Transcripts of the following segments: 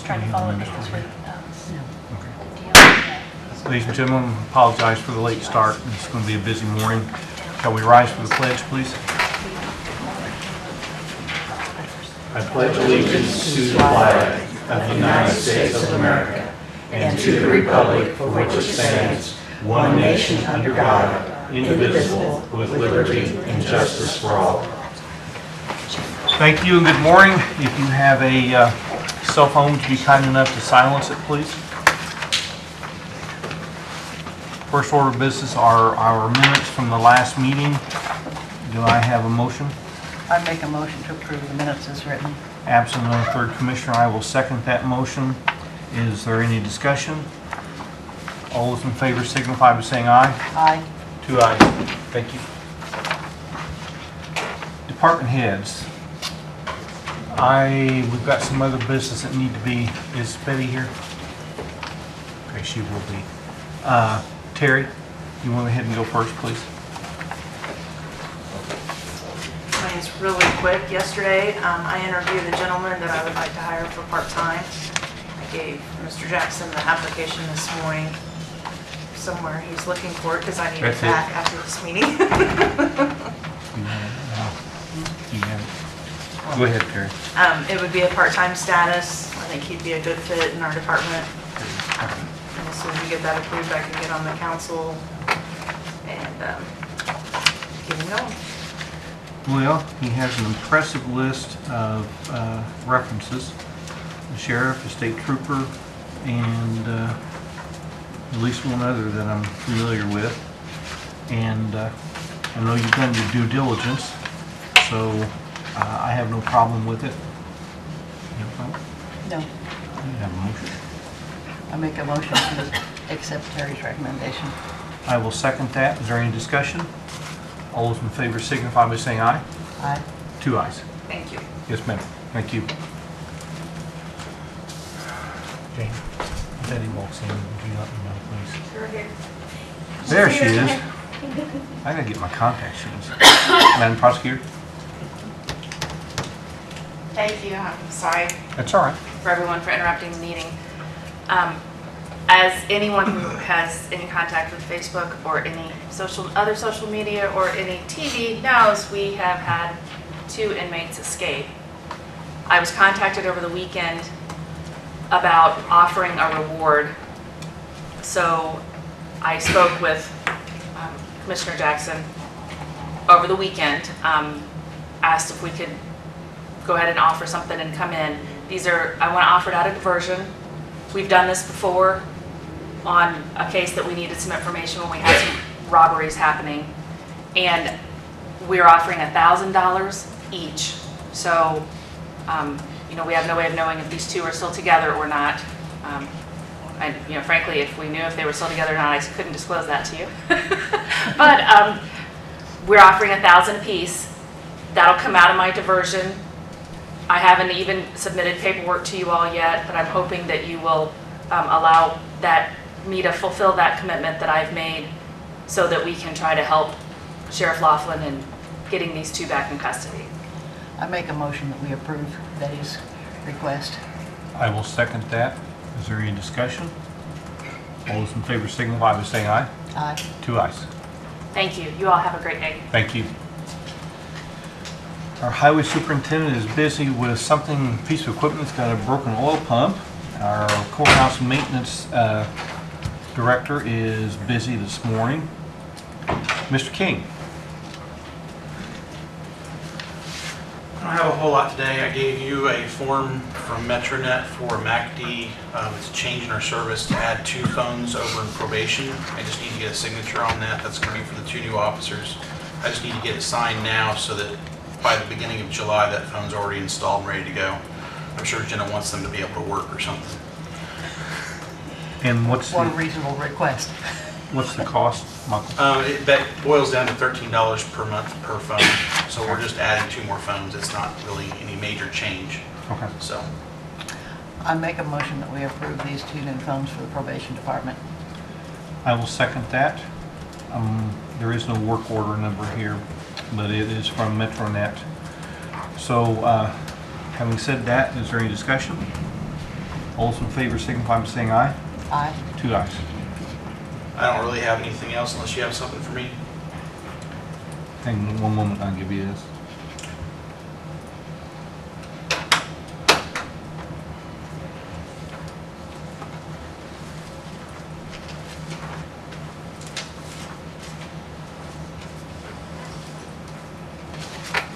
trying to follow this week. Ladies and gentlemen, apologize for the late start. It's going to be a busy morning. Shall we rise for the pledge, please? I pledge allegiance to the flag of the United States of America and to the republic for which it stands, one nation under God, indivisible, with liberty and justice for all. Thank you and good morning. If you have a cell phone, would you be kind enough to silence it, please? First order of business are our minutes from the last meeting. Do I have a motion? I make a motion to approve the minutes as written. Absent of the third commissioner, I will second that motion. Is there any discussion? All those in favor signify by saying aye. Aye. 2 ayes. Thank you. Department heads. We've got some other business that need to be. Is Betty here? Okay, she will be. Terry, you want to go ahead and go first, please? Mine's really quick. Yesterday, I interviewed a gentleman that I would like to hire for part-time. I gave Mr. Jackson the application this morning. Somewhere he's looking for it because I need it back after this meeting. You have it. Go ahead, Terry. It would be a part-time status. I think he'd be a good fit in our department. And as soon as we get that approved, I can get on the council and get him going. Well, he has an impressive list of references. The sheriff, the state trooper, and at least one other that I'm familiar with. And I know you've done your due diligence, so I have no problem with it. No problem? No. You have a motion? I make a motion to accept Terry's recommendation. I will second that. Is there any discussion? All those in favor signify by saying aye. Aye. 2 ayes. Thank you. Yes, ma'am. Thank you. Jane, Betty walks in. Would you let me know, please? You're here. There she is. I gotta get my contact sheets. Madam Prosecutor? Thank you. I'm sorry That's all right. for everyone for interrupting the meeting. As anyone who has any contact with Facebook or any other social media or any TV knows, we have had 2 inmates escape. I was contacted over the weekend about offering a reward. So I spoke with Commissioner Jackson over the weekend, asked if we could go ahead and offer something and come in. I want to offer it out of diversion. We've done this before on a case that we needed some information when we had some robberies happening. And we're offering $1,000 each. So, we have no way of knowing if these 2 are still together or not. And, frankly, if we knew if they were still together or not, I couldn't disclose that to you. But we're offering $1,000 apiece. That'll come out of my diversion. I haven't even submitted paperwork to you all yet, but I'm hoping that you will allow me to fulfill that commitment that I've made so that we can try to help Sheriff Laughlin in getting these 2 back in custody. I make a motion that we approve Betty's request. I will second that. Is there any discussion? All those in favor signify by saying aye. Aye. 2 ayes. Thank you. You all have a great day. Thank you. Our highway superintendent is busy with a piece of equipment that's got a broken oil pump. Our courthouse maintenance director is busy this morning. Mr. King. I don't have a whole lot today. I gave you a form from Metronet for MACD. It's a change in our service to add 2 phones over in probation. I just need to get a signature on that. That's going to be for the 2 new officers. I just need to get it signed now so that by the beginning of July that phone's already installed and ready to go. I'm sure Jenna wants them to be able to work or something. And what's One reasonable request. What's the cost, Michael? That boils down to $13 per month per phone. So we're just adding 2 more phones. It's not really any major change. Okay. So I make a motion that we approve these 2 new phones for the probation department. I will second that. There is no work order number here, but it is from Metronet. So, having said that, is there any discussion? All those in favor signify by saying aye. Aye. 2 ayes. I don't really have anything else unless you have something for me. Hang on one moment, I'll give you this.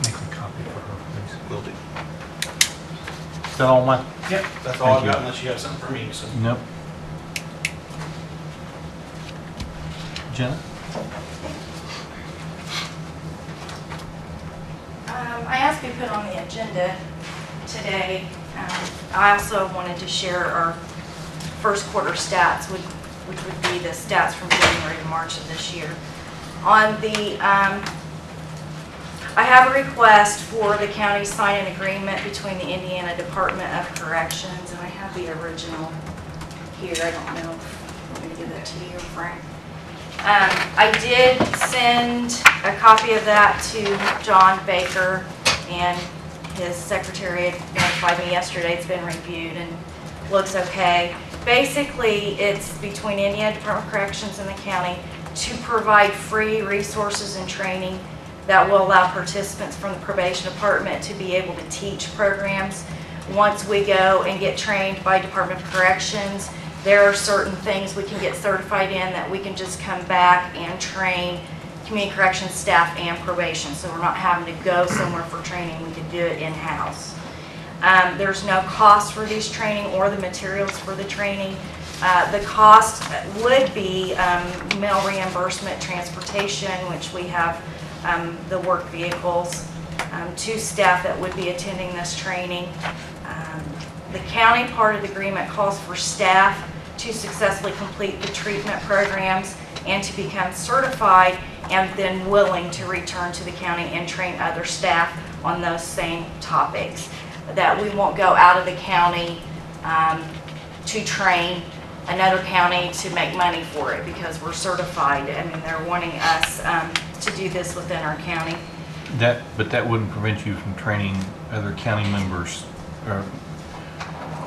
Make a copy for her, please. Will do. Is that all, Mike? Yep, that's all Thank I've you. got unless you have something for me, so. Nope. Jenna? I asked to be put on the agenda today. I also wanted to share our first quarter stats, which would be the stats from January to March of this year. On the, I have a request for the county to sign an agreement between the Indiana Department of Corrections, and I have the original here. I don't know if I'm going to give that to you, Frank. I did send a copy of that to John Baker, and his secretary had notified me yesterday. It's been reviewed and looks okay. Basically, it's between Indiana Department of Corrections and the county to provide free resources and training that will allow participants from the probation department to be able to teach programs. Once we go and get trained by Department of Corrections, there are certain things we can get certified in that we can just come back and train community corrections staff and probation. So we're not having to go somewhere for training, we can do it in-house. There's no cost for this training or the materials for the training. The cost would be meal reimbursement, transportation, which we have the work vehicles, 2 staff that would be attending this training. The county part of the agreement calls for staff to successfully complete the treatment programs and to become certified and then willing to return to the county and train other staff on those same topics. That we won't go out of the county to train another county to make money for it because we're certified. I mean, they're wanting us to do this within our county. But that wouldn't prevent you from training other county members, or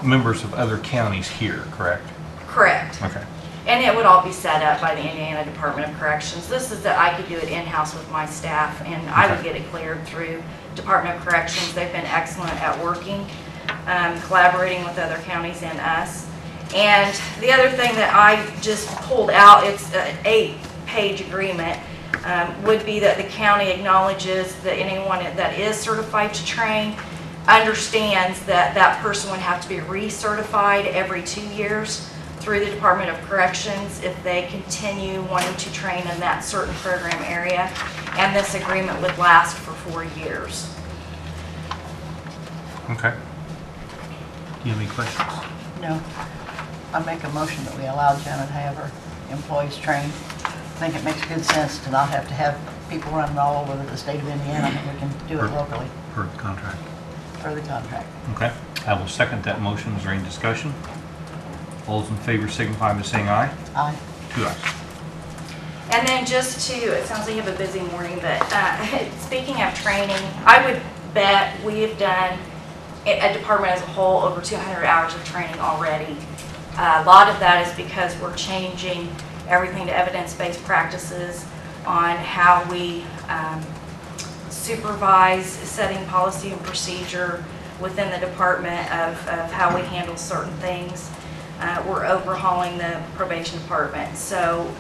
members of other counties here, correct? Correct. Okay. And it would all be set up by the Indiana Department of Corrections. This is that I could do it in-house with my staff, and I would get it cleared through Department of Corrections. They've been excellent at working, collaborating with other counties and us. And the other thing that I just pulled out, it's an 8-page agreement, would be that the county acknowledges that anyone that is certified to train understands that that person would have to be recertified every 2 years through the Department of Corrections if they continue wanting to train in that certain program area, and this agreement would last for 4 years. Okay. Do you have any questions? No. I make a motion that we allow Jenna to have her employees trained. I think it makes good sense to not have to have people running all over the state of Indiana. I think we can do it locally Per contract. for the contract. Okay. I will second that motion. Is there any discussion? All those in favor signify by saying aye. Aye. 2 ayes. And then just to, it sounds like you have a busy morning, but speaking of training, I would bet we have done, a department as a whole, over 200 hours of training already. A lot of that is because we're changing everything to evidence-based practices on how we supervise setting policy and procedure within the department of how we handle certain things. We're overhauling the probation department. So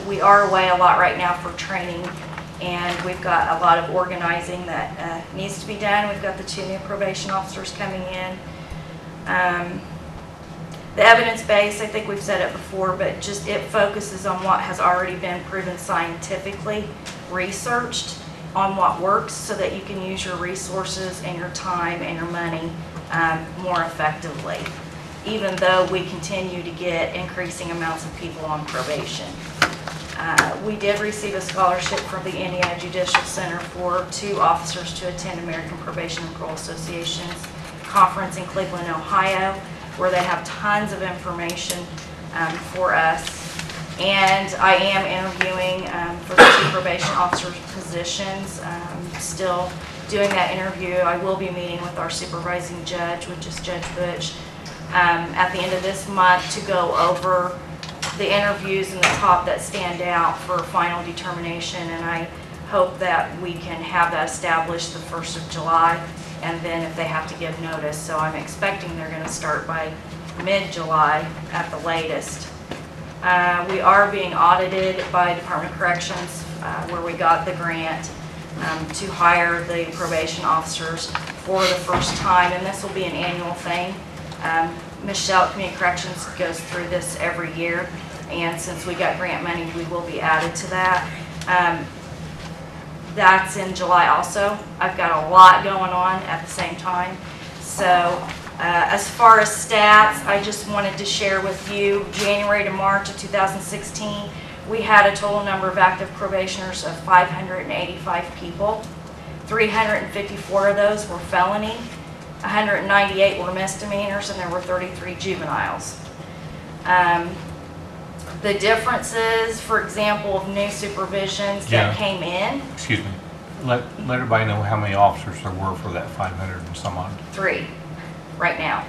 we are away a lot right now for training, and we've got a lot of organizing that needs to be done. We've got the 2 new probation officers coming in. The evidence base, I think we've said it before, but just it focuses on what has already been proven scientifically, researched on what works so that you can use your resources and your time and your money more effectively, even though we continue to get increasing amounts of people on probation. We did receive a scholarship from the Indiana Judicial Center for 2 officers to attend American Probation and Parole Association's conference in Cleveland, Ohio, where they have tons of information for us. And I am interviewing for the 2 probation officer positions. Still doing that interview. I will be meeting with our supervising judge, which is Judge Butch, at the end of this month to go over the interviews and the top that stand out for final determination, and I hope that we can have that established the 1st of July, and then if they have to give notice. So I'm expecting they're going to start by mid-July at the latest. We are being audited by Department of Corrections, where we got the grant to hire the probation officers for the first time, and this will be an annual thing. Michelle, Community Corrections, goes through this every year, and since we got grant money, we will be added to that. That's in July also. I've got a lot going on at the same time. So as far as stats, I just wanted to share with you, January to March of 2016, we had a total number of active probationers of 585 people. 354 of those were felony, 198 were misdemeanors, and there were 33 juveniles. The differences, for example, of new supervisions that came in. Excuse me. Let everybody know how many officers there were for that 500 and some odd. 3 right now.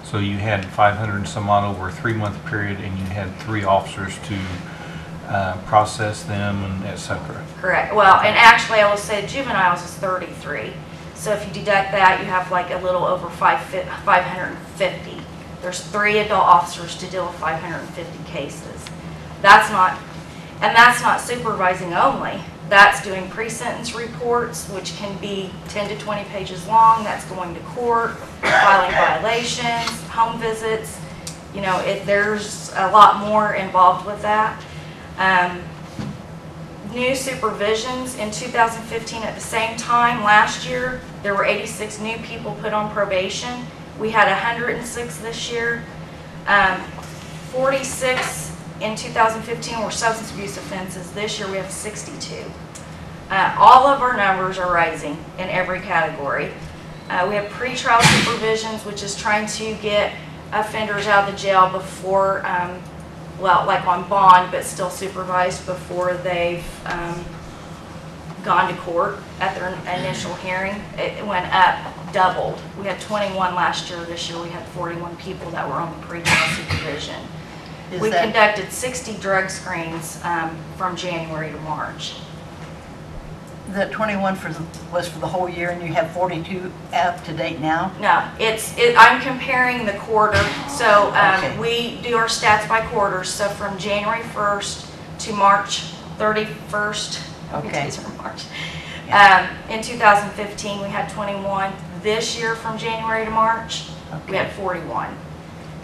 So you had 500 and some odd over a 3-month period, and you had 3 officers to process them and et cetera. Correct. Well, and actually I will say juveniles is 33. So if you deduct that, you have like a little over 550. There's 3 adult officers to deal with 550 cases. That's not supervising only. That's doing pre-sentence reports, which can be 10 to 20 pages long. That's going to court, filing violations, home visits. You know, there's a lot more involved with that. New supervisions in 2015 at the same time last year, there were 86 new people put on probation. We had 106 this year. 46 in 2015 were substance abuse offenses. This year we have 62. All of our numbers are rising in every category. We have pretrial supervisions, which is trying to get offenders out of the jail before, well, like on bond, but still supervised before they've gone to court at their initial hearing. It went up, doubled. We had 21 last year. This year we had 41 people that were on the pretrial supervision. We conducted 60 drug screens from January to March. The 21 was for the whole year, and you have 42 up to date now? No, I'm comparing the quarter. So Okay. we do our stats by quarters. So from January 1st to March 31st. Okay. March. In 2015, we had 21. This year, from January to March, we had 41.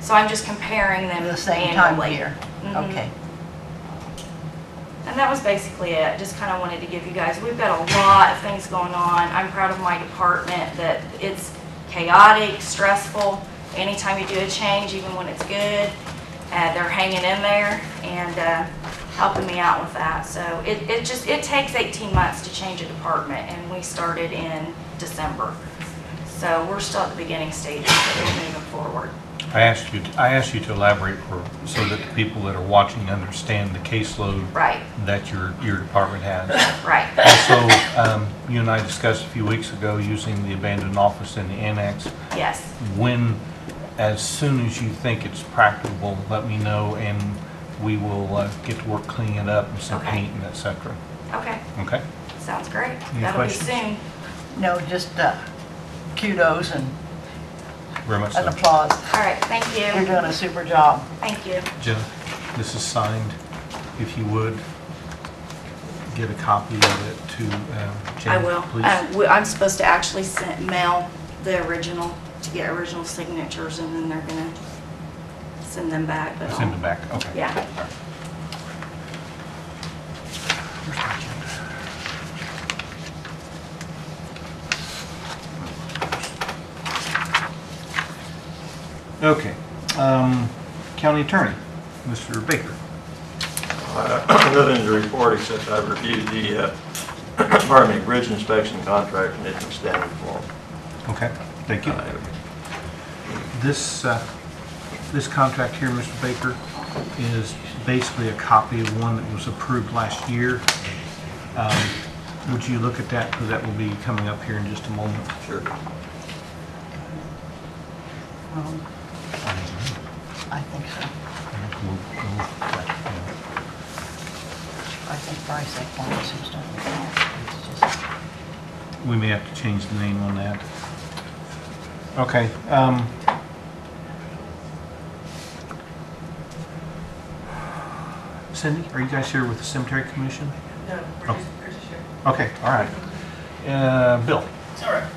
So I'm just comparing them The same time annually. here? Mhm. Okay. And that was basically it. Just kind of wanted to give you guys, we've got a lot of things going on. I'm proud of my department that it's chaotic, stressful. Anytime you do a change, even when it's good, they're hanging in there and helping me out with that. So it takes 18 months to change a department, and we started in December. So we're still at the beginning stages, but we're moving forward. I asked you to elaborate so that the people that are watching understand the caseload Right, that your department has. right. Also, you and I discussed a few weeks ago using the abandoned office in the annex. Yes. As soon as you think it's practicable, let me know, and we will get to work cleaning it up and some Okay. paint and et cetera. Okay, Okay? sounds great. Any That'll be questions? soon. No, just kudos and Very much an so. applause. All right, thank You're you. doing a super job. Thank you. Jenna, this is signed. If you would, get a copy of it to Jenna, I will. please. I'm supposed to actually mail the original to get original signatures, and then they're gonna send them back. But Send it back, okay. Yeah. Where's my agenda? Okay. County Attorney, Mr. Baker. Nothing to report except I've reviewed the, pardon me, bridge inspection contract and it's in standard form. Okay, thank you. This contract here, Mr. Baker, is basically a copy of one that was approved last year. Would you look at that, because that will be coming up here in just a moment. Sure. I think so. Yeah. I think Bryce Eklund is who's doing it. It's just, We may have to change the name on that. Okay. Cindy, are you guys here with the Cemetery Commission? No, Oh. Okay, all right. Bill? All right.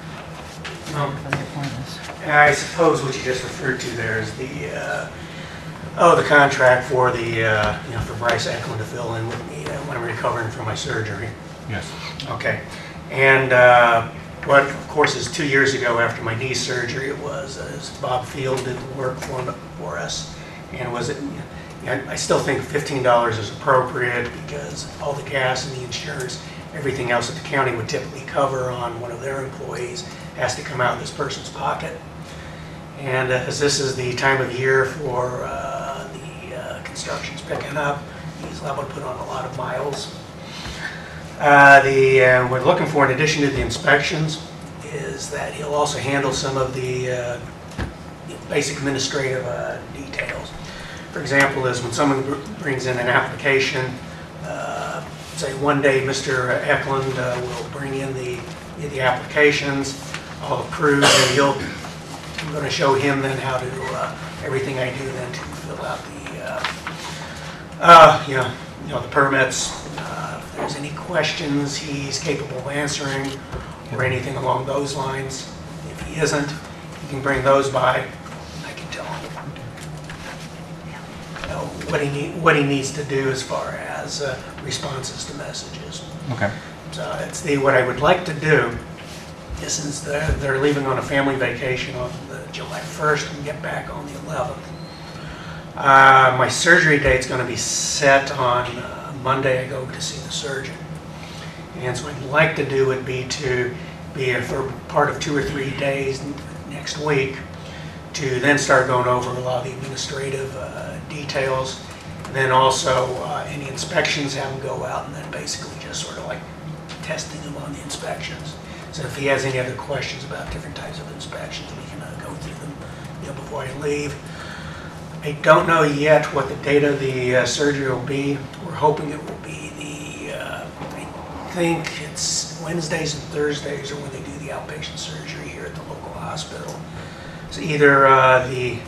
for the appointments. I suppose what you just referred to there is the contract for for Bryce Eklund to fill in with me when I'm recovering from my surgery. Yes. Okay. And what, of course, is 2 years ago after my knee surgery, it was Bob Field did the work for us. And I still think $15 is appropriate because all the gas and the insurance, everything else that the county would typically cover on one of their employees has to come out of this person's pocket. And as this is the time of year for the construction's picking up, he's liable to put on a lot of miles. We're looking for, in addition to the inspections, is that he'll also handle some of the basic administrative details. For example, is when someone brings in an application, say one day Mr. Eklund will bring in the applications, all approved, and I'm going to show him then how to everything I do then to fill out the permits. If there's any questions he's capable of answering or anything along those lines. If he isn't, he can bring those by. I can tell him what he needs to do as far as responses to messages. Okay. So it's what I would like to do is, since they're leaving on a family vacation on July 1st and get back on the 11th. My surgery date's going to be set on Monday. I go to see the surgeon. And so what I'd like to do would be for part of 2 or 3 days next week to then start going over a lot of the administrative details. And then also any inspections, have him go out and then basically just sort of like testing him on the inspections. So if he has any other questions about different types of inspections, we can go through them before I leave. I don't know yet what the date of the surgery will be. We're hoping it will be I think it's Wednesdays and Thursdays are when they do the outpatient surgery here at the local hospital. So either the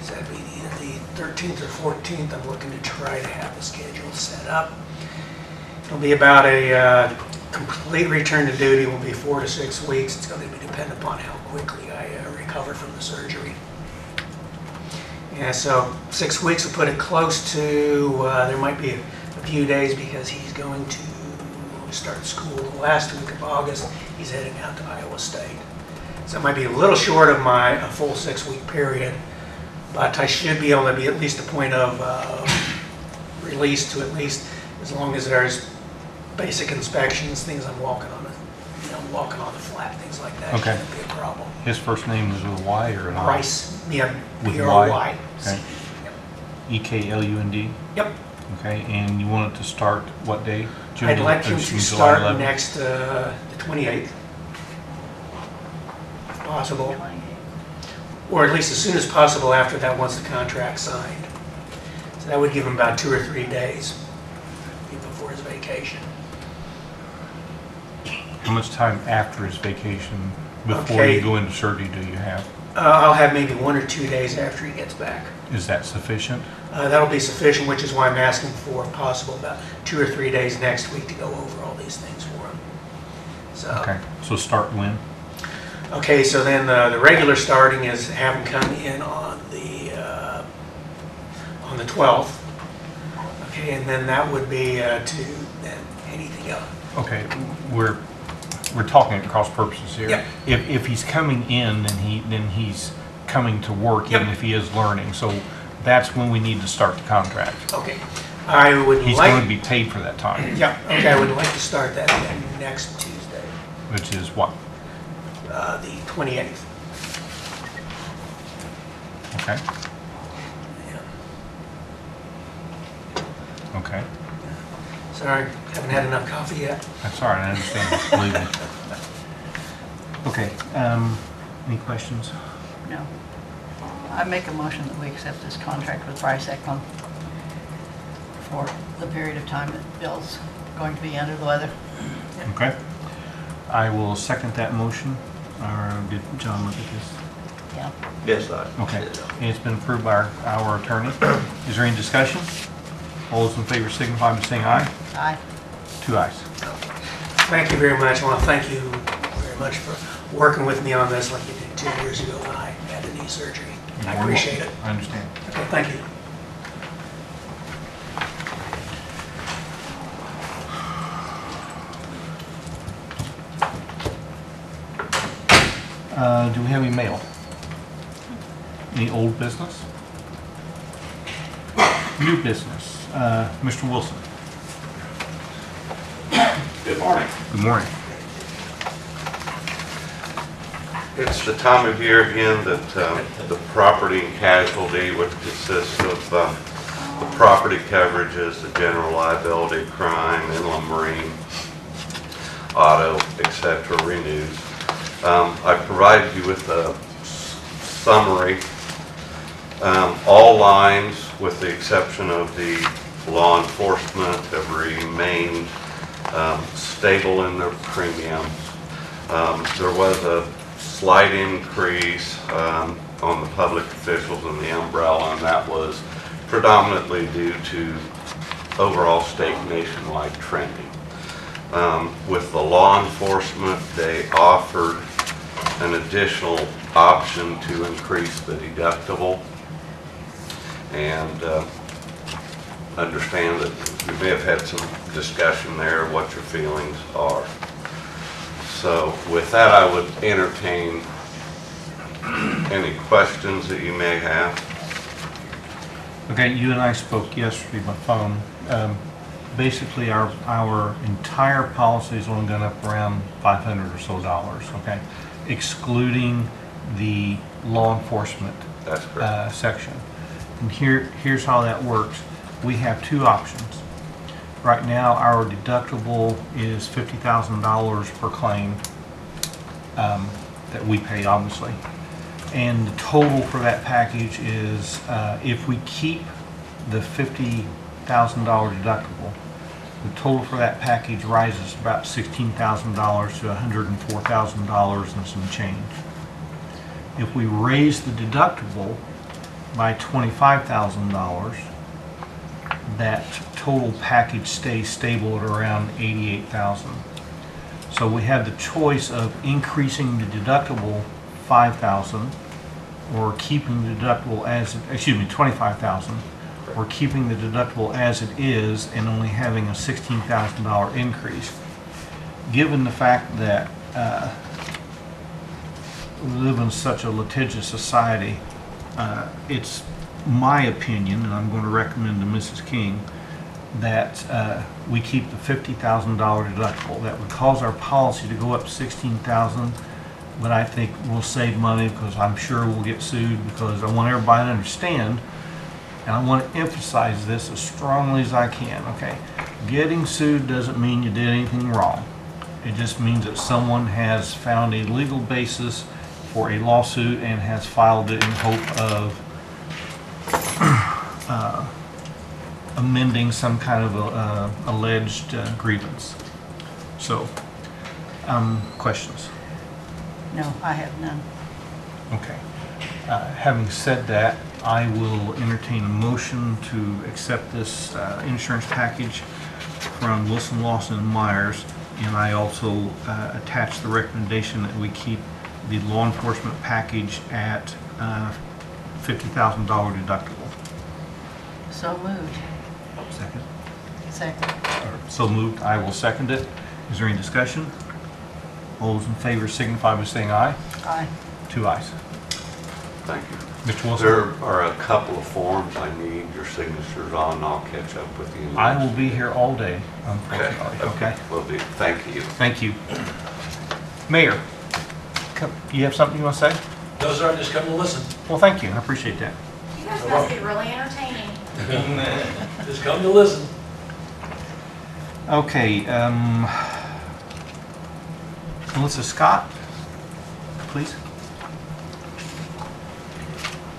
13th or 14th, I'm looking to try to have the schedule set up. It'll be about a complete return to duty will be 4 to 6 weeks. It's going to be dependent upon how quickly I recover from the surgery. Yeah, so 6 weeks will put it close to, there might be a few days because he's going to start school the last week of August. He's heading out to Iowa State. So it might be a little short of my full 6 week period, but I should be able to be at least a point of release to at least, as long as there's basic inspections, things I'm walking on walking on the flat, things like that. Okay. Shouldn't be a problem. His first name is with a Y or an I? Bryce, yeah, With B-R-Y. Okay. E-K-L-U-N-D? Yep. Okay, and you want it to start what day? I'd like him to July start 11th? next, the 28th, if possible. Or at least as soon as possible after that, once the contract's signed. So that would give him about 2 or 3 days before his vacation. How much time after his vacation, before Okay. you go into surgery, do you have? I'll have maybe 1 or 2 days after he gets back. Is that sufficient? That'll be sufficient, which is why I'm asking for, if possible, about 2 or 3 days next week to go over all these things for him. So. Okay, so start when? Okay, so then the regular starting is have him come in on the 12th. Okay, and then that would be to then anything else. Okay, we're talking at cross purposes here. Yep. If he's coming in, then he's coming to work, Yep. even if he is learning. So that's when we need to start the contract. Okay, I would He's like. going to be paid for that time, Yeah. Okay, I would like to start that then next Tuesday, which is what? the 28th. Okay, Yeah. okay. Sorry, haven't had enough coffee yet. That's all right, I understand. Believe me. Okay, any questions? No. I make a motion that we accept this contract with Bryce Eklund for the period of time that Bill's going to be under the weather. Okay. I will second that motion. Or did John look at this? Yeah. Yes, I. Okay. And it's been approved by our attorney. Is there any discussion? All those in favor signify by saying aye. Aye. 2 ayes. Thank you very much. I want to thank you very much for working with me on this like you did 2 years ago when I had the knee surgery. I appreciate it. I understand. Okay, thank you. Do we have any mail? Any old business? New business? Mr. Wilson? Good morning. Good morning. It's the time of year again that the property and casualty, which consists of the property coverages, the general liability, crime, inland marine, auto, etc., renews. I provided you with a summary. All lines, with the exception of the law enforcement, have remained stable in their premiums. There was a slight increase on the public officials and the umbrella, and that was predominantly due to overall state nationwide trending. With the law enforcement, they offered an additional option to increase the deductible, and understand that we may have had some discussion there, what your feelings are. So with that, I would entertain any questions that you may have. Okay, you and I spoke yesterday by phone. Basically, our entire policy is only gone up around $500 or so, okay? Excluding the law enforcement That's correct. section. And here's how that works. We have two options. Right now, our deductible is $50,000 per claim that we pay, obviously. And the total for that package is, if we keep the $50,000 deductible, the total for that package rises about $16,000 to $104,000 and some change. If we raise the deductible by $25,000, that total package stays stable at around $88,000. So we have the choice of increasing the deductible $5,000 or keeping the deductible as, $25,000, or keeping the deductible as it is and only having a $16,000 increase. Given the fact that we live in such a litigious society, it's my opinion, and I'm going to recommend to Mrs. King, that we keep the $50,000 deductible. That would cause our policy to go up $16,000, but I think we'll save money because I'm sure we'll get sued, because I want everybody to understand, and I want to emphasize this as strongly as I can, okay? Getting sued doesn't mean you did anything wrong. It just means that someone has found a legal basis for a lawsuit and has filed it in hope of amending some kind of alleged grievance. So, questions? No, I have none. Okay. Having said that, I will entertain a motion to accept this insurance package from Wilson, Lawson, and Myers, and I also attach the recommendation that we keep the law enforcement package at $50,000 deductible. So moved. Second. Second. Or so moved. I will second it. Is there any discussion? All those in favor signify by saying aye. Aye. 2 ayes. Thank you. Mr. Wilson? There are a couple of forms I need your signatures on, and I'll catch up with you. I will be here all day, unfortunately. Okay. Will do. Thank you. Thank you. Mayor, you have something you want to say? No, sir, I'm just coming to listen. Well, thank you. I appreciate that. You guys must be really entertaining. Just come to listen. Okay, Melissa Scott, please.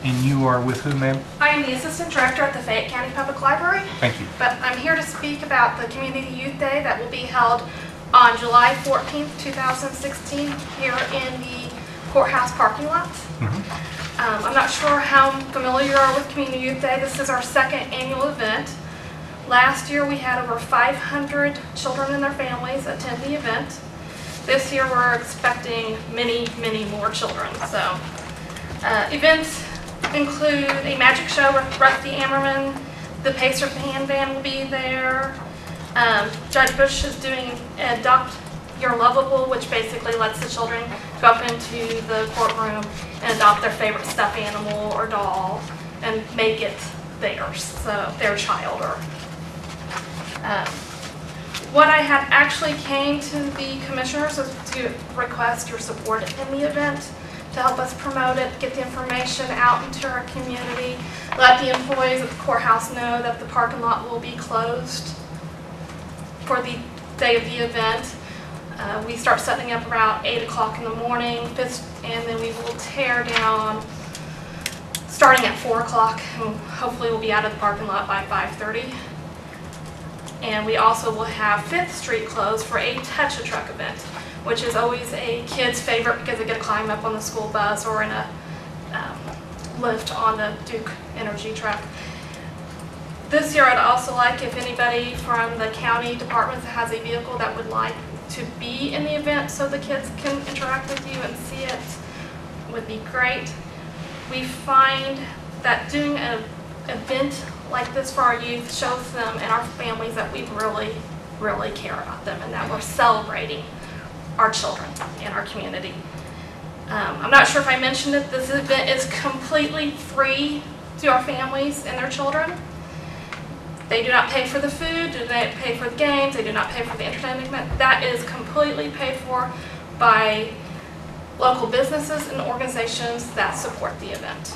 And you are with who, ma'am? I am the Assistant Director at the Fayette County Public Library, Thank you. but I'm here to speak about the Community Youth Day that will be held on July 14th, 2016, here in the courthouse parking lot. I'm not sure how familiar you are with Community Youth Day. This is our second annual event. Last year we had over 500 children and their families attend the event. This year we're expecting many, many more children. So events include a magic show with Rusty Ammerman. The Pacer Hand Band will be there. Judge Bush is doing Adopt Your Lovable, which basically lets the children go up into the courtroom and adopt their favorite stuffed animal or doll and make it theirs, so their child. Or what I had actually came to the commissioners was to request your support in the event, to help us promote it, get the information out into our community, let the employees at the courthouse know that the parking lot will be closed for the day of the event. We start setting up around 8 o'clock in the morning, and then we will tear down starting at 4 o'clock, and hopefully we'll be out of the parking lot by 5:30. And we also will have 5th Street closed for a Touch-a-Truck event, which is always a kid's favorite because they get to climb up on the school bus or in a lift on the Duke Energy truck. This year I'd also like if anybody from the county departments has a vehicle that would like to be in the event so the kids can interact with you and see it would be great. We find that doing an event like this for our youth shows them and our families that we really, really care about them and that we're celebrating our children in our community. I'm not sure if I mentioned it, this event is completely free to our families and their children. They do not pay for the food, do not pay for the games, they do not pay for the entertainment. That is completely paid for by local businesses and organizations that support the event.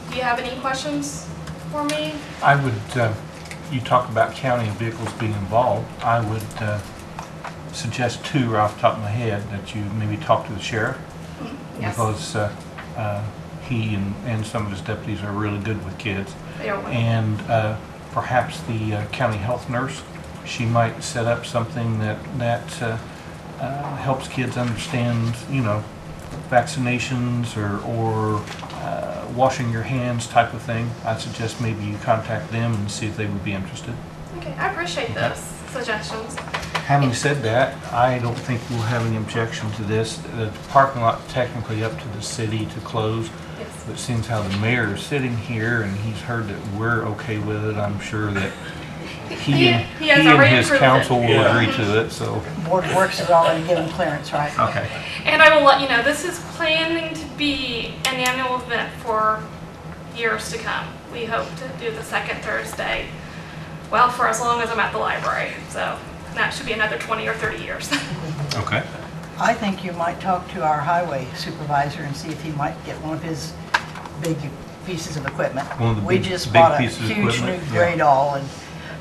Do you have any questions for me? I would, you talk about county vehicles being involved, I would suggest two right off the top of my head, that you maybe talk to the sheriff. Yes. Because he and some of his deputies are really good with kids. They are wonderful. And perhaps the county health nurse, she might set up something that helps kids understand, you know, vaccinations or washing your hands type of thing. I'd suggest maybe you contact them and see if they would be interested. Okay, I appreciate those suggestions. Having said that, I don't think we'll have any objection to this. The parking lot technically up to the city to close. Yes. But seems how the mayor is sitting here and he's heard that we're okay with it, I'm sure that he and his council will agree to it, so. Board of Works has already given clearance, right? Okay. And I will let you know, this is planning to be an annual event for years to come. We hope to do the second Thursday, well, for as long as I'm at the library. So that should be another 20 or 30 years. Okay. I think you might talk to our highway supervisor and see if he might get one of his big pieces of equipment. One of the We big- just big bought a pieces of huge new equipment, yeah. gray doll, and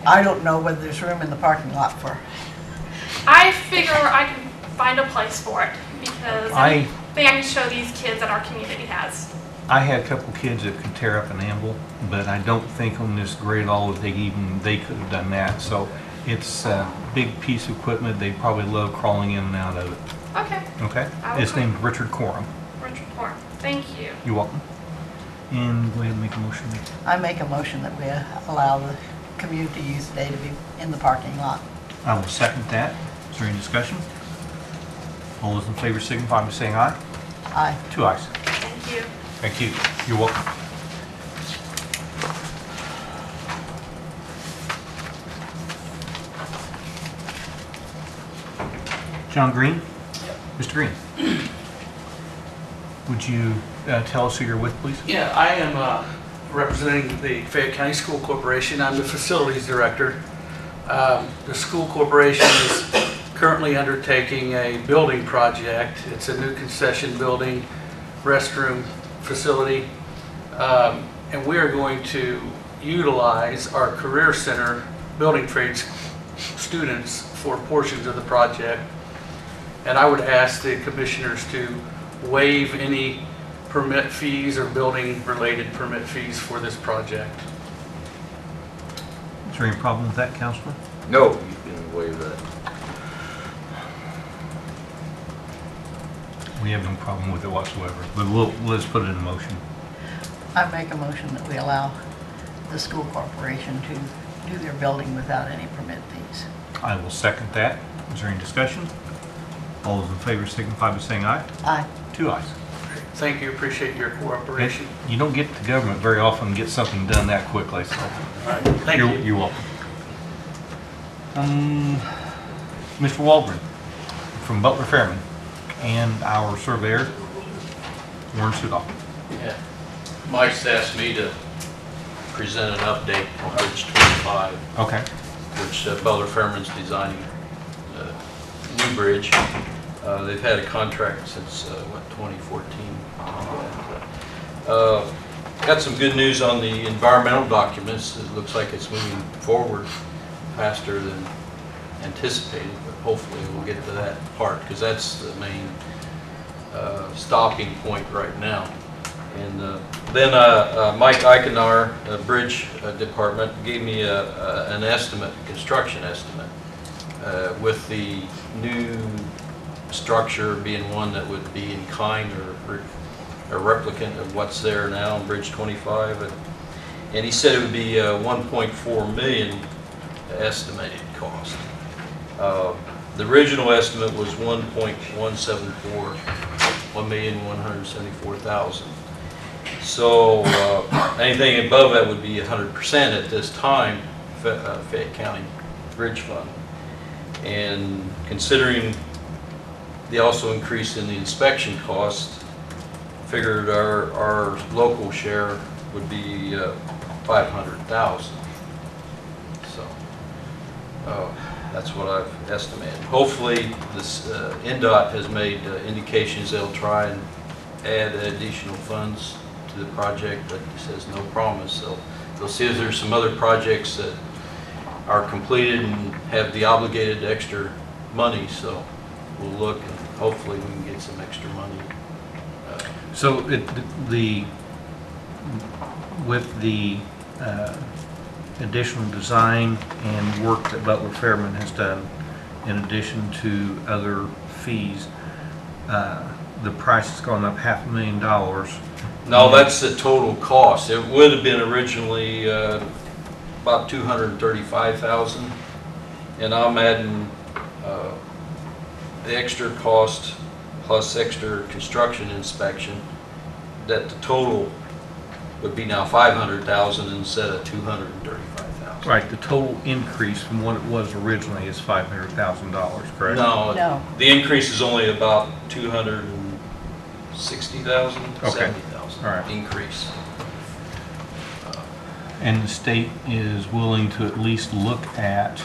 I don't know whether there's room in the parking lot for. I figure I can find a place for it because I I can show these kids that our community has. I had a couple kids that could tear up an anvil, but I don't think on this grade all that they could have done that. So it's a big piece of equipment. They probably love crawling in and out of it. Okay, Okay? I will It's come. named Richard Corum. Richard Corn. Thank you. You're welcome. And go ahead and make a motion. I make a motion that we allow the Community Youth Day to be in the parking lot. I will second that. Is there any discussion? All those in favor signify by saying aye. Aye. 2 ayes. Thank you. Thank you. You're welcome. John Green? Mr. Green? Would you tell us who you're with, please? Yeah, I am representing the Fayette County School Corporation. I'm the facilities director. The school corporation is currently undertaking a building project. It's a new concession building, restroom facility. And we are going to utilize our Career Center building trades students for portions of the project. And I would ask the commissioners to waive any permit fees or building-related permit fees for this project. Is there any problem with that, Counselor? No, you can waive that. We have no problem with it whatsoever, but let's put it in motion. I make a motion that we allow the school corporation to do their building without any permit fees. I will second that. Is there any discussion? All those in favor signify by saying aye. Aye. 2 ayes. Thank you, appreciate your cooperation. You don't get the government very often and get something done that quickly, so Thank you. you're welcome. Mr. Waldron from Butler Fairman and our surveyor, Warren Sudoff. Yeah. Mike's asked me to present an update on Bridge 25, Okay. which Butler Fairman's designing a new bridge. They've had a contract since, 2014. Got some good news on the environmental documents. It looks like it's moving forward faster than anticipated, but hopefully we'll get to that part, because that's the main stopping point right now. And then Mike Eikenar, Bridge Department, gave me an estimate, construction estimate, with the new structure being one that would be in kind or a replicant of what's there now on Bridge 25. And he said it would be 1.4 million estimated cost. The original estimate was 1.174, 1,174,000. So anything above that would be 100% at this time, Fayette County Bridge Fund. And considering the also increase in the inspection cost, figured our local share would be 500,000. So that's what I've estimated. Hopefully, this NDOT has made indications they'll try and add additional funds to the project, but it says no promise. So they'll see if there's some other projects that are completed and have the obligated extra money. So we'll look and hopefully we can get some extra money. So with the additional design and work that Butler Fairman has done, in addition to other fees, the price has gone up $500,000. No, that's the total cost. It would have been originally about $235,000, and I'm adding the extra cost plus extra construction inspection, that the total would be now $500,000 instead of $235,000. Right, the total increase from what it was originally is $500,000, correct? No, No. the increase is only about $260,000, Okay. $70,000 All right. increase. And the state is willing to at least look at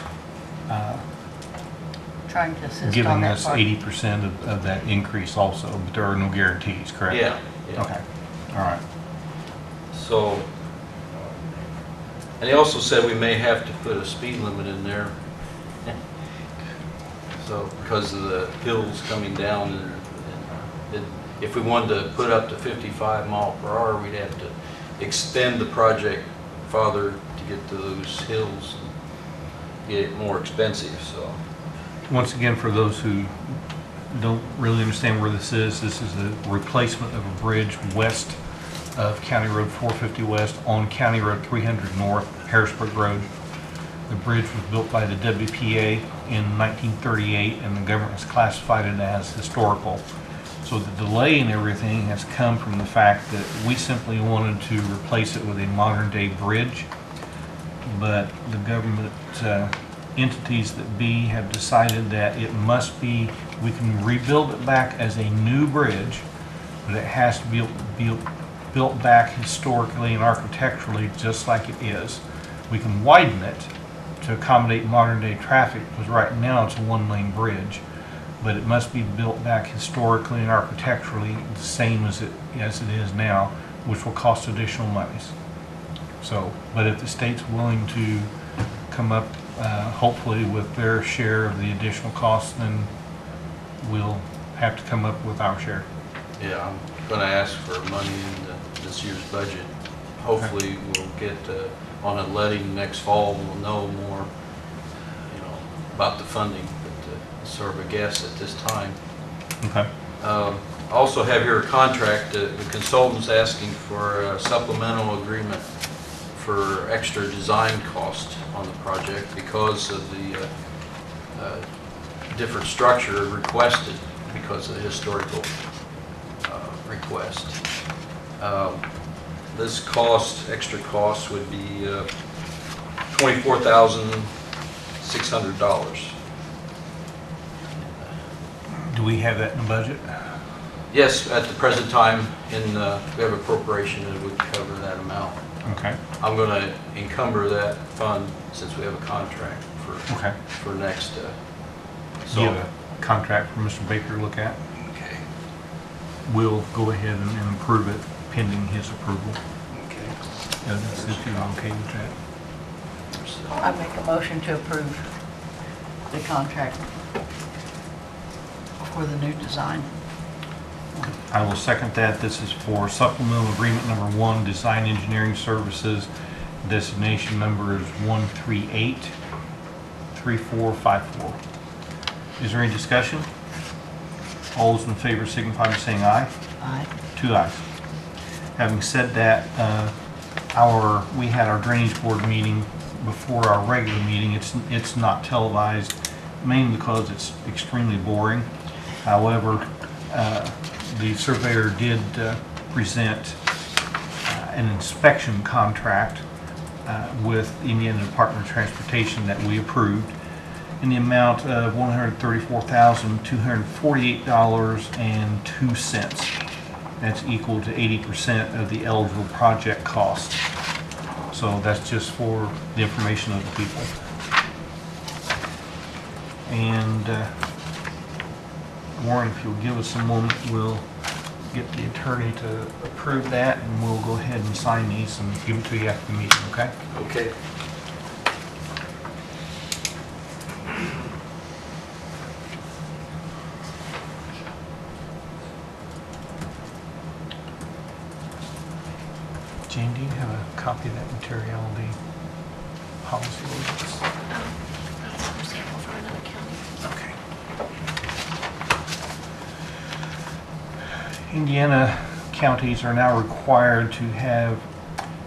Trying to assist on giving that us part. 80% of that increase also, but there are no guarantees, correct? Yeah, yeah. Okay, all right. So, and he also said we may have to put a speed limit in there. So, because of the hills coming down, and if we wanted to put up to 55 mile per hour, we'd have to extend the project farther to get to those hills and get it more expensive, so. Once again, for those who don't really understand where this is a replacement of a bridge west of County Road 450 West on County Road 300 North, Harrisburg Road. The bridge was built by the WPA in 1938, and the government has classified it as historical. So the delay in everything has come from the fact that we simply wanted to replace it with a modern-day bridge, but the government entities that be have decided that it must be, we can rebuild it back as a new bridge, but it has to be built back historically and architecturally just like it is. We can widen it to accommodate modern day traffic, because right now it's a one-lane bridge, but it must be built back historically and architecturally the same as it is now, which will cost additional monies. So, but if the state's willing to come up hopefully with their share of the additional costs, then we'll have to come up with our share. Yeah, going to ask for money in this year's budget. Hopefully, we'll get on a letting next fall. We'll know more, about the funding. But it's sort of a guess at this time. Okay. I also have here a contract. The consultant's asking for a supplemental agreement for extra design cost on the project because of the different structure requested because of the historical request. This extra cost would be $24,600. Do we have that in the budget? Yes, at the present time, we have appropriation that would cover that amount. Okay. I'm going to encumber that fund since we have a contract Okay. for next. Do you have a contract for Mr. Baker to look at? Okay. We'll go ahead and approve it pending his approval. Okay. If you're okay with that. I make a motion to approve the contract for the new design. I will second that. This is for supplemental agreement number 1, design engineering services. Designation number is 1383454. Is there any discussion? All those in favor signify by saying aye. Aye. 2 ayes. Having said that, we had our drainage board meeting before our regular meeting. It's not televised, mainly because it's extremely boring. However, the surveyor did present an inspection contract with Indiana Department of Transportation that we approved in the amount of $134,248.02. That's equal to 80% of the eligible project cost. So that's just for the information of the people. And Warren, if you'll give us a moment, we'll get the attorney to approve that, and we'll go ahead and sign these and give them to you after the meeting, okay? Okay. Jane, do you have a copy of that materiality policy ordinance? Okay. Indiana counties are now required to have,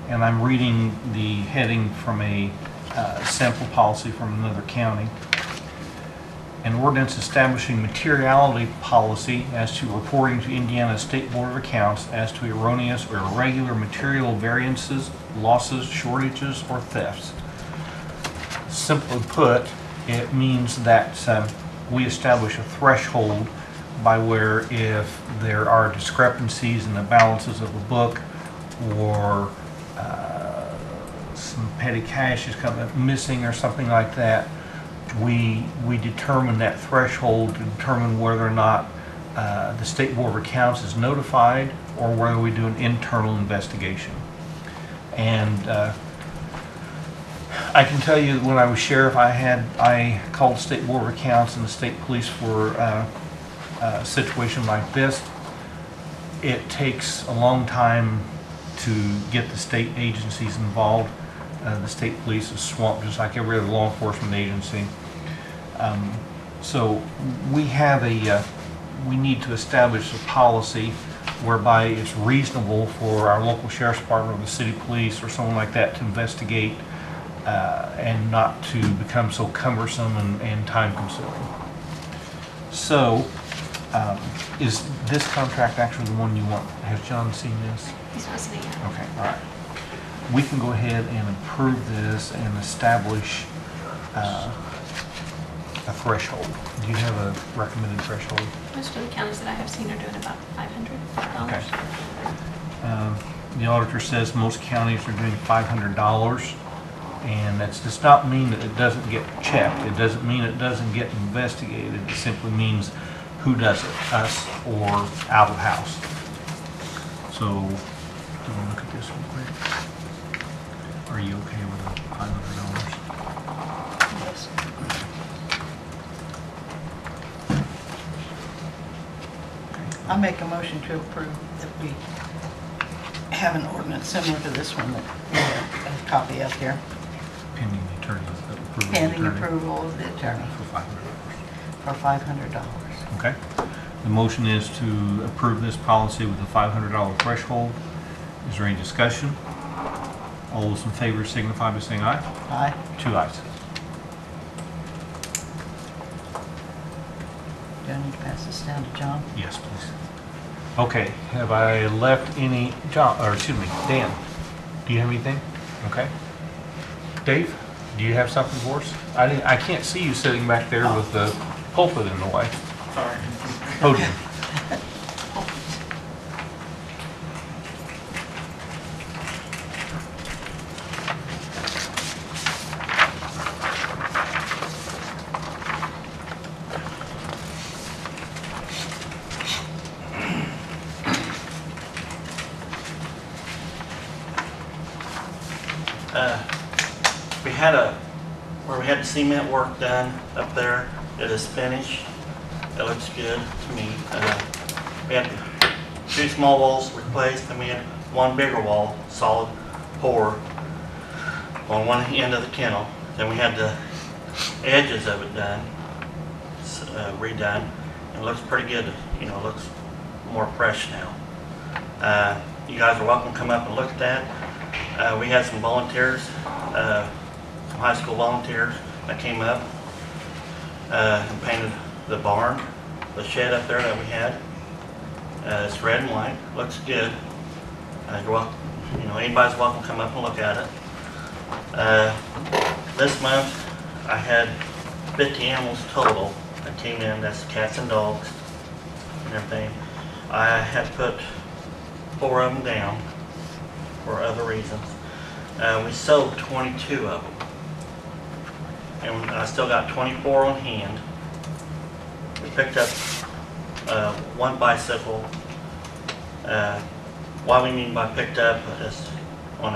and I'm reading the heading from a sample policy from another county, an ordinance establishing materiality policy as to reporting to Indiana State Board of Accounts as to erroneous or irregular material variances, losses, shortages, or thefts. Simply put, it means that we establish a threshold by where if there are discrepancies in the balances of a book or some petty cash is missing or something like that, we determine that threshold to determine whether or not the State Board of Accounts is notified or whether we do an internal investigation. And I can tell you that when I was sheriff, I called the State Board of Accounts and the state police for a situation like this. It takes a long time to get the state agencies involved. The state police is swamped just like every other law enforcement agency. So we need to establish a policy whereby it's reasonable for our local sheriff's department or the city police or someone like that to investigate and not to become so cumbersome and time consuming. So is this contract actually the one you want? Has John seen this? He's listening. Okay, all right. We can go ahead and approve this and establish a threshold. Do you have a recommended threshold? Most of the counties that I have seen are doing about $500. Okay. The auditor says most counties are doing $500, and that does not mean that it doesn't get checked. It doesn't mean it doesn't get investigated. It simply means who does it, us or out of house. So, do you want to look at this real quick? Are you okay with the $500? Yes. I make a motion to approve that we have an ordinance similar to this one that we have a copy of here, Pending the attorney approval. pending of the attorney approval of the attorney For $500. for $500. Okay. The motion is to approve this policy with a $500 threshold. Is there any discussion? All those in favor signify by saying aye. Aye. 2 ayes. Do I need to pass this down to John? Yes, please. Okay, have I left any, John, or excuse me, Dan, do you have anything? Okay. Dave, do you have something for us? I can't see you sitting back there with the pulpit in the way. Sorry. Podium. We had the cement work done up there. It is finished. It looks good to me. We had 2 small walls replaced, and we had 1 bigger wall, solid pour, on one end of the kennel. Then we had the edges of it done, redone, and it looks pretty good. You know, it looks more fresh now. You guys are welcome to come up and look at that. We had some volunteers, some high school volunteers that came up and painted the barn, the shed up there that we had. It's red and white, looks good. You're welcome, you know, anybody's welcome to come up and look at it. This month I had 50 animals total that came in. That's cats and dogs and everything. I had put 4 of them down for other reasons. We sold 22 of them, and I still got 24 on hand. We picked up 1 bicycle. What we mean by picked up is on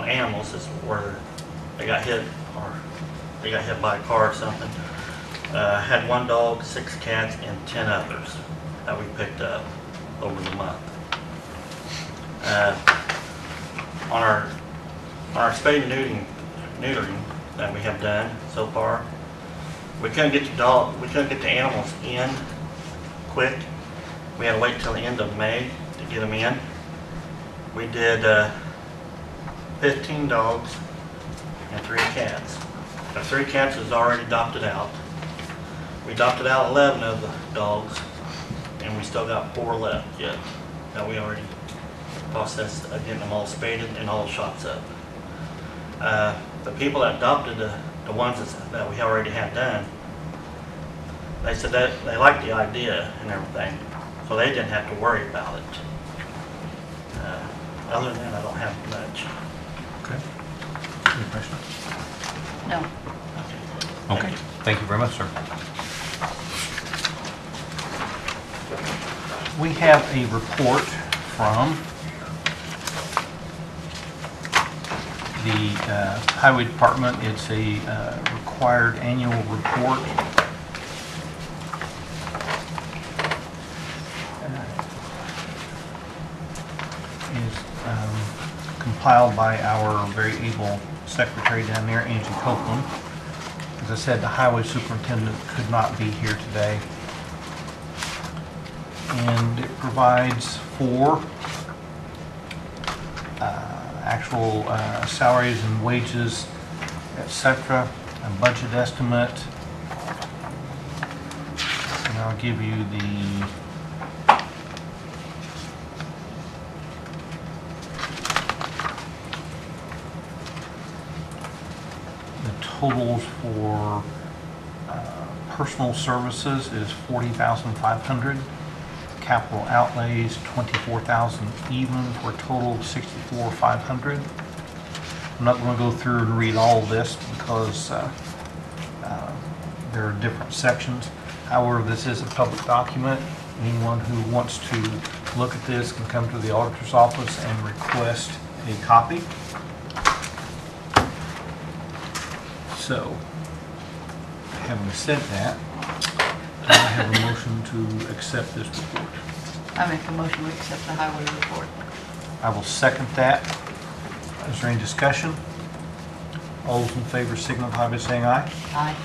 animals is where they got hit by a car or something. Had 1 dog, 6 cats, and 10 others that we picked up over the month. On our spay and neutering that we have done so far, we couldn't get the animals in quick. We had to wait till the end of May to get them in. We did 15 dogs and 3 cats. The 3 cats was already adopted out. We adopted out 11 of the dogs, and we still got 4 left yet that we already processed of getting them all spaded and all shots up. The people that adopted the ones that we already had done, they said that they liked the idea and everything, so they didn't have to worry about it. Other than that, I don't have much. Okay. Any questions? No. Okay. Thank you very much, sir. We have a report from the Highway Department. It's a required annual report. Is compiled by our very able secretary down there, Angie Copeland. As I said, the highway superintendent could not be here today. And it provides for actual salaries and wages, etc., a budget estimate. And I'll give you the totals for personal services is $40,500. Capital outlays $24,000 even, for a total of $64,500. I'm not going to go through and read all of this because there are different sections. However, this is a public document. Anyone who wants to look at this can come to the auditor's office and request a copy. So, having said that, I have a motion to accept this report. I make a motion we accept the highway report. I will second that. Is there any discussion? All those in favor signify by saying aye. Aye.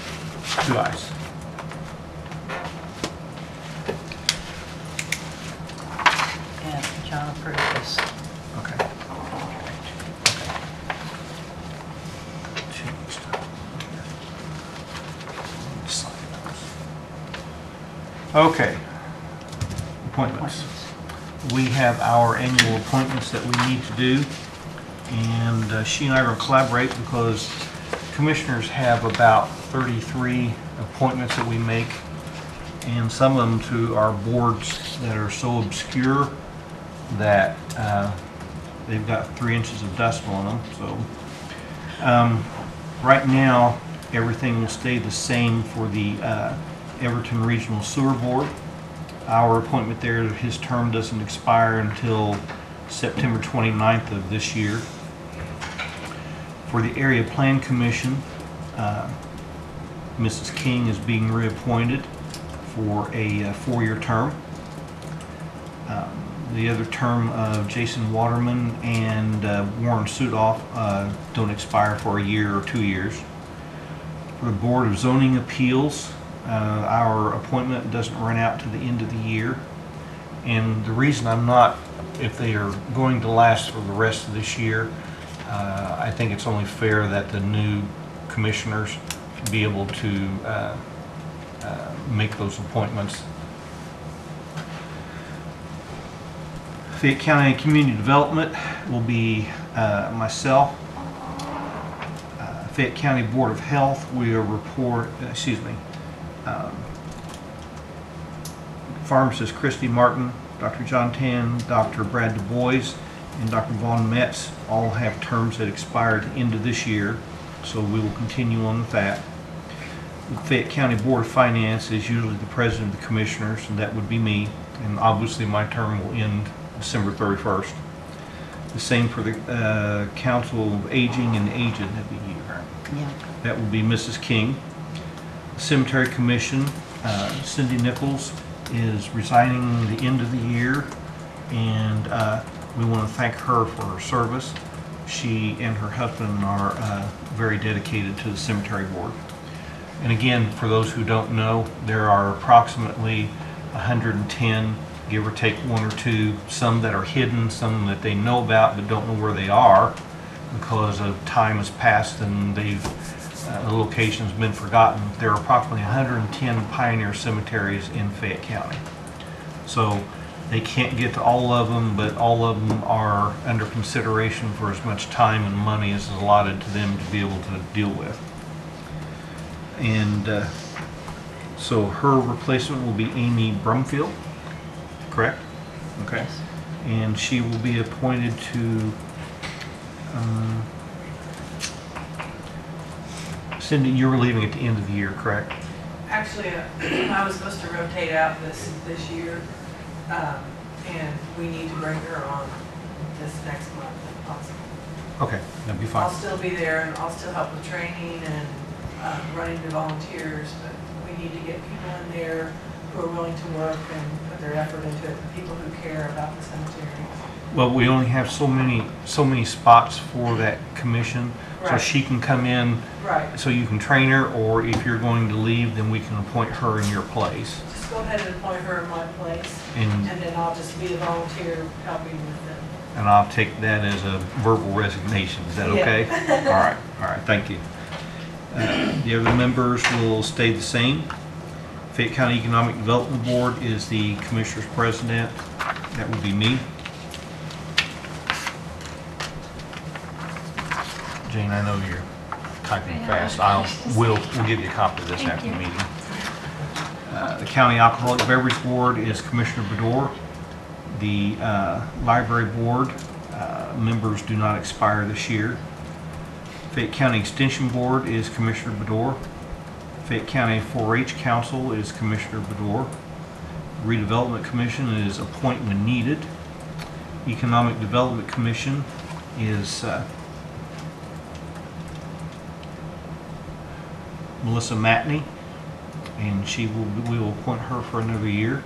2 ayes. And John approved this. Okay. Okay. Appointments. We have our annual appointments that we need to do, and she and I are going to collaborate because commissioners have about 33 appointments that we make, and some of them to our boards that are so obscure that they've got 3 inches of dust on them. So right now, everything will stay the same for the Everton Regional Sewer Board. Our appointment there, his term doesn't expire until September 29th of this year. For the Area Plan Commission, Mrs. King is being reappointed for a 4-year term. The other term of Jason Waterman and Warren Sudoff don't expire for a year or 2 years. For the Board of Zoning Appeals, our appointment doesn't run out to the end of the year. And the reason I'm not, if they are going to last for the rest of this year, I think it's only fair that the new commissioners be able to make those appointments. Fayette County Community Development will be myself. Fayette County Board of Health will report, pharmacist Christy Martin, Dr. John Tan, Dr. Brad Du Bois, and Dr. Vaughn Metz all have terms that expire at the end of this year, so we will continue on with that. The Fayette County Board of Finance is usually the president of the commissioners, and that would be me, and obviously my term will end December 31st. The same for the Council of Aging and Aged, that'd be you, right? Yeah. That will be Mrs. King. Cemetery Commission, Cindy Nichols is resigning the end of the year, and we want to thank her for her service. She and her husband are very dedicated to the cemetery board. And again, for those who don't know, there are approximately 110, give or take 1 or 2, some that are hidden, some that they know about but don't know where they are because of time has passed and they've the location's been forgotten. There are approximately 110 pioneer cemeteries in Fayette County. So they can't get to all of them, but all of them are under consideration for as much time and money as is allotted to them to be able to deal with. And so her replacement will be Amy Brumfield, correct? Okay. And she will be appointed to Cindy, you were leaving at the end of the year, correct? Actually, I was supposed to rotate out this year, and we need to bring her on this next month if possible. Okay, that'd be fine. I'll still be there, and I'll still help with training and running the volunteers, but we need to get people in there who are willing to work and put their effort into it, the people who care about the cemetery. Well, we only have so many spots for that commission, so Right. she can come in. Right. So you can train her, or if you're going to leave, then we can appoint her in your place. Just go ahead and appoint her in my place, And then I'll just be a volunteer helping with them. and I'll take that as a verbal resignation. Is that Yeah. okay? All right, thank you. The other members will stay the same. Fayette County Economic Development Board is the commissioner's president. That would be me. Jane, I know you're typing fast. We'll give you a copy of this after the meeting. The County Alcoholic Beverage Board is Commissioner Bedore. The Library Board members do not expire this year. Fayette County Extension Board is Commissioner Bedore. Fayette County 4-H Council is Commissioner Bedore. Redevelopment Commission is appoint when needed. Economic Development Commission is Melissa Matney, and we will appoint her for another year.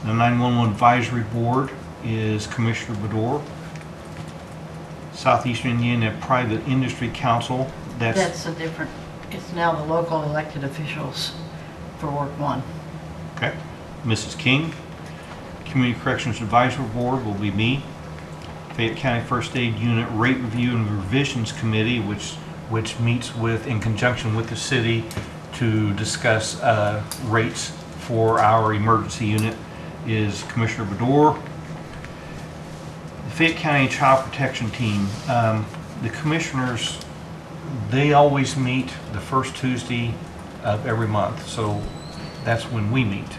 The 911 Advisory Board is Commissioner Bedore. Southeastern Indiana Private Industry Council, That's a different, it's now the local elected officials for Work 1. okay. Mrs. King. Community Corrections Advisory Board will be me. Fayette County First Aid Unit Rate Review and Revisions Committee, which meets with, in conjunction with the city, to discuss rates for our emergency unit, is Commissioner Bedore. The Fayette County Child Protection Team, the commissioners, they always meet the first Tuesday of every month, so that's when we meet.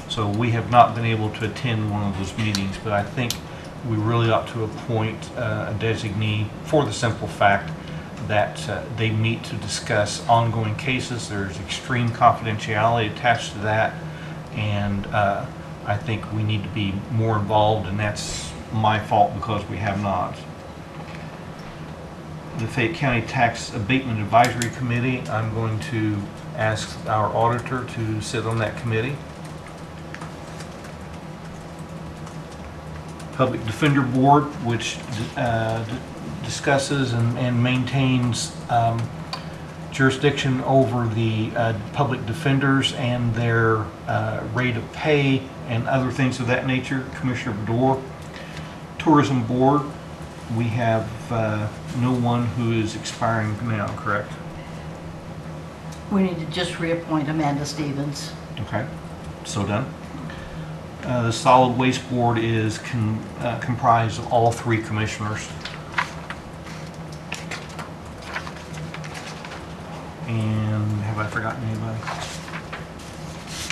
So we have not been able to attend one of those meetings, but I think we really ought to appoint a designee for the simple fact that they meet to discuss ongoing cases. There's extreme confidentiality attached to that, and I think we need to be more involved, and that's my fault because we have not. The Fayette County Tax Abatement Advisory Committee, I'm going to ask our auditor to sit on that committee. Public Defender Board, which discusses and maintains jurisdiction over the public defenders and their rate of pay and other things of that nature, Commissioner Bedore. Tourism Board, we have no one who is expiring now, correct? We need to just reappoint Amanda Stevens. Okay, so done. The Solid Waste Board is comprised of all three commissioners. And have I forgotten anybody?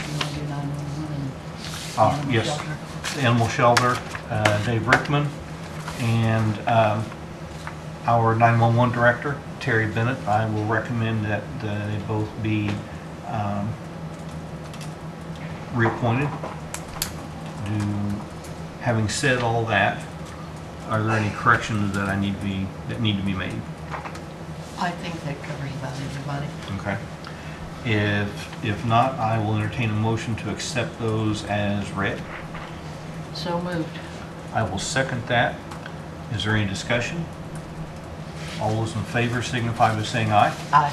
You want to do 911 and animal Yes, shelter? the Animal Shelter, Dave Rickman, and our 911 Director, Terry Bennett. I will recommend that they both be reappointed. Having said all that, are there any corrections that need to be made? I think that covers about everybody. Okay. If not, I will entertain a motion to accept those as read. So moved. I will second that. Is there any discussion? All those in favor signify by saying aye. Aye.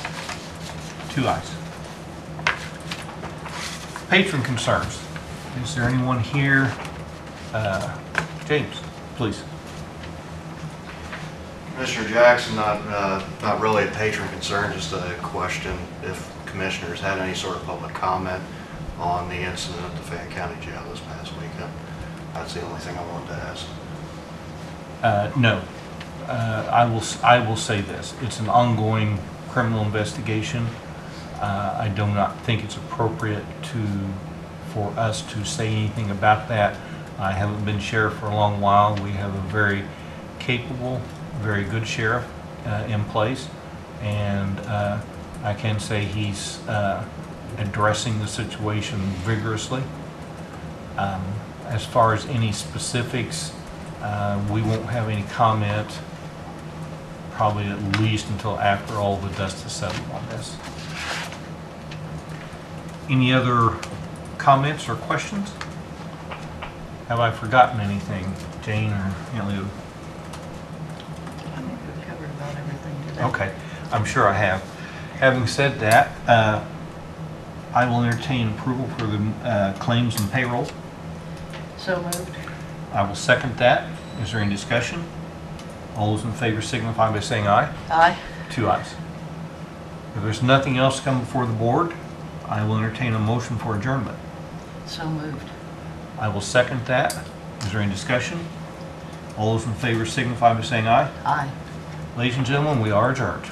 2 ayes. Patron concerns. Is there anyone here? James, please. Commissioner Jackson, not really a patron concern, just a question. If commissioners had any sort of public comment on the incident at the Fayette County Jail this past weekend, that's the only thing I wanted to ask. No. I will say this. It's an ongoing criminal investigation. I do not think it's appropriate for us to say anything about that. I haven't been sheriff for a long while. We have a very capable, very good sheriff in place, and I can say he's addressing the situation vigorously. As far as any specifics, we won't have any comment probably at least until after all the dust is settled on this. Any other comments or questions? Have I forgotten anything, Jane or Aunt Lou? I think we've covered about everything today. Okay, I'm sure I have. Having said that, I will entertain approval for the claims and payroll. So moved. I will second that. Is there any discussion? All those in favor signify by saying aye. Aye. 2 ayes. If there's nothing else come before the board, I will entertain a motion for adjournment. So moved. I will second that. Is there any discussion? All those in favor signify by saying aye. Aye. Ladies and gentlemen, we are adjourned.